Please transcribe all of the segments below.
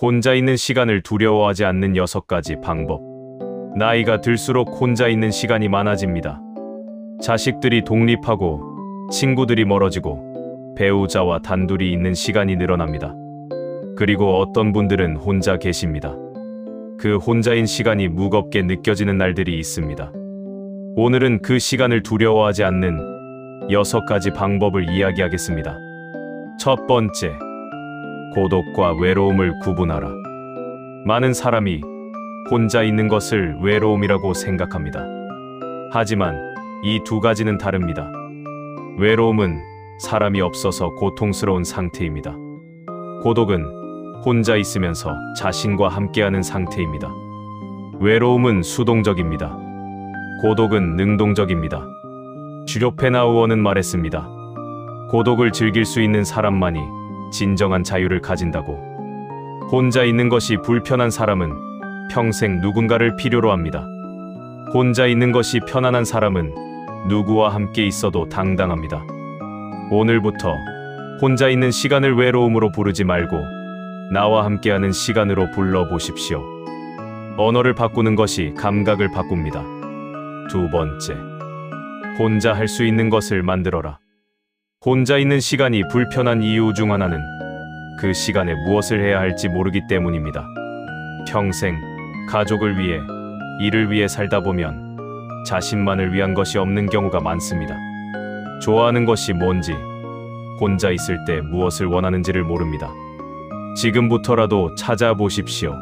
혼자 있는 시간을 두려워하지 않는 6가지 방법. 나이가 들수록 혼자 있는 시간이 많아집니다. 자식들이 독립하고 친구들이 멀어지고 배우자와 단둘이 있는 시간이 늘어납니다. 그리고 어떤 분들은 혼자 계십니다. 그 혼자인 시간이 무겁게 느껴지는 날들이 있습니다. 오늘은 그 시간을 두려워하지 않는 6가지 방법을 이야기하겠습니다. 첫 번째, 고독과 외로움을 구분하라. 많은 사람이 혼자 있는 것을 외로움이라고 생각합니다. 하지만 이 2가지는 다릅니다. 외로움은 사람이 없어서 고통스러운 상태입니다. 고독은 혼자 있으면서 자신과 함께하는 상태입니다. 외로움은 수동적입니다. 고독은 능동적입니다. 슈schopenhauer는 말했습니다. 고독을 즐길 수 있는 사람만이 진정한 자유를 가진다고. 혼자 있는 것이 불편한 사람은 평생 누군가를 필요로 합니다. 혼자 있는 것이 편안한 사람은 누구와 함께 있어도 당당합니다. 오늘부터 혼자 있는 시간을 외로움으로 부르지 말고 나와 함께하는 시간으로 불러보십시오. 언어를 바꾸는 것이 감각을 바꿉니다. 두 번째, 혼자 할 수 있는 것을 만들어라. 혼자 있는 시간이 불편한 이유 중 하나는 그 시간에 무엇을 해야 할지 모르기 때문입니다. 평생 가족을 위해, 일을 위해 살다 보면 자신만을 위한 것이 없는 경우가 많습니다. 좋아하는 것이 뭔지, 혼자 있을 때 무엇을 원하는지를 모릅니다. 지금부터라도 찾아보십시오.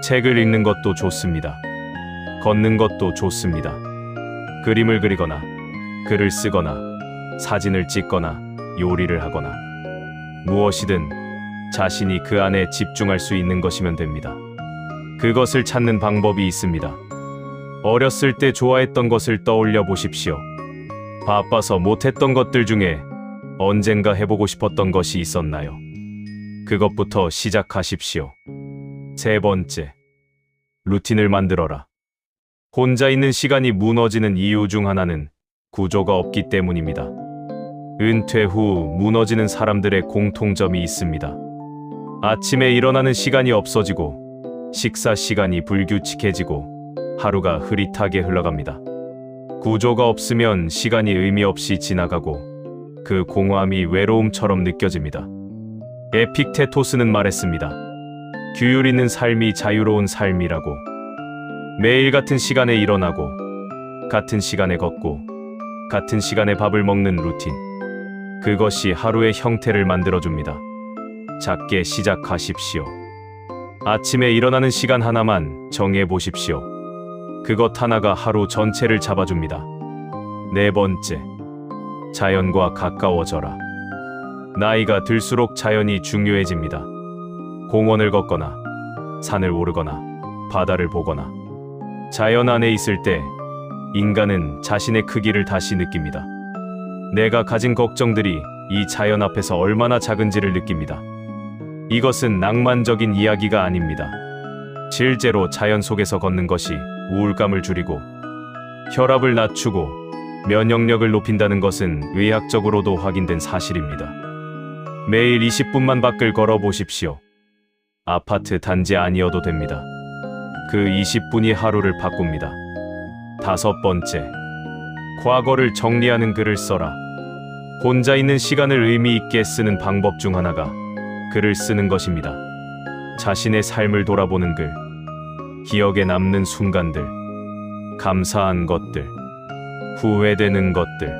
책을 읽는 것도 좋습니다. 걷는 것도 좋습니다. 그림을 그리거나, 글을 쓰거나, 사진을 찍거나, 요리를 하거나, 무엇이든 자신이 그 안에 집중할 수 있는 것이면 됩니다. 그것을 찾는 방법이 있습니다. 어렸을 때 좋아했던 것을 떠올려 보십시오. 바빠서 못했던 것들 중에 언젠가 해보고 싶었던 것이 있었나요? 그것부터 시작하십시오. 세 번째, 루틴을 만들어라. 혼자 있는 시간이 무너지는 이유 중 하나는 구조가 없기 때문입니다. 은퇴 후 무너지는 사람들의 공통점이 있습니다. 아침에 일어나는 시간이 없어지고 식사 시간이 불규칙해지고 하루가 흐릿하게 흘러갑니다. 구조가 없으면 시간이 의미 없이 지나가고 그 공허함이 외로움처럼 느껴집니다. 에픽테토스는 말했습니다. 규율 있는 삶이 자유로운 삶이라고. 매일 같은 시간에 일어나고 같은 시간에 걷고 같은 시간에 밥을 먹는 루틴. 그것이 하루의 형태를 만들어줍니다. 작게 시작하십시오. 아침에 일어나는 시간 하나만 정해보십시오. 그것 하나가 하루 전체를 잡아줍니다. 네 번째, 자연과 가까워져라. 나이가 들수록 자연이 중요해집니다. 공원을 걷거나, 산을 오르거나, 바다를 보거나. 자연 안에 있을 때 인간은 자신의 크기를 다시 느낍니다. 내가 가진 걱정들이 이 자연 앞에서 얼마나 작은지를 느낍니다. 이것은 낭만적인 이야기가 아닙니다. 실제로 자연 속에서 걷는 것이 우울감을 줄이고 혈압을 낮추고 면역력을 높인다는 것은 의학적으로도 확인된 사실입니다. 매일 20분만 밖을 걸어보십시오. 아파트 단지 아니어도 됩니다. 그 20분이 하루를 바꿉니다. 다섯 번째, 과거를 정리하는 글을 써라. 혼자 있는 시간을 의미 있게 쓰는 방법 중 하나가 글을 쓰는 것입니다. 자신의 삶을 돌아보는 글, 기억에 남는 순간들, 감사한 것들, 후회되는 것들.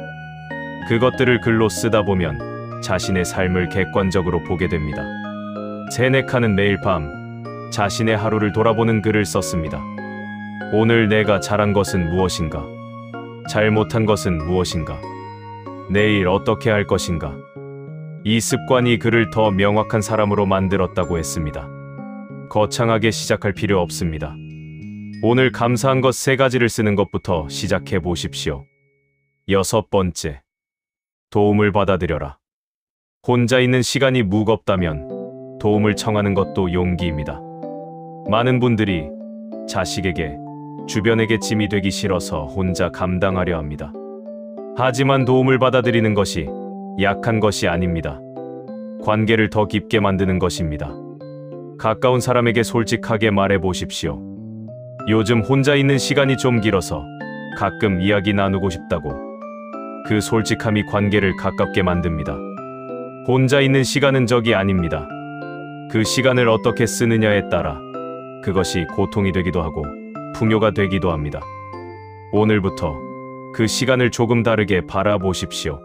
그것들을 글로 쓰다 보면 자신의 삶을 객관적으로 보게 됩니다. 세네카는 매일 밤 자신의 하루를 돌아보는 글을 썼습니다. 오늘 내가 잘한 것은 무엇인가? 잘못한 것은 무엇인가? 내일 어떻게 할 것인가? 이 습관이 그를 더 명확한 사람으로 만들었다고 했습니다. 거창하게 시작할 필요 없습니다. 오늘 감사한 것 3가지를 쓰는 것부터 시작해 보십시오. 여섯 번째, 도움을 받아들여라. 혼자 있는 시간이 무겁다면 도움을 청하는 것도 용기입니다. 많은 분들이 자식에게, 주변에게 짐이 되기 싫어서 혼자 감당하려 합니다. 하지만 도움을 받아들이는 것이 약한 것이 아닙니다. 관계를 더 깊게 만드는 것입니다. 가까운 사람에게 솔직하게 말해 보십시오. 요즘 혼자 있는 시간이 좀 길어서 가끔 이야기 나누고 싶다고. 그 솔직함이 관계를 가깝게 만듭니다. 혼자 있는 시간은 적이 아닙니다. 그 시간을 어떻게 쓰느냐에 따라 그것이 고통이 되기도 하고 풍요가 되기도 합니다. 오늘부터 그 시간을 조금 다르게 바라보십시오.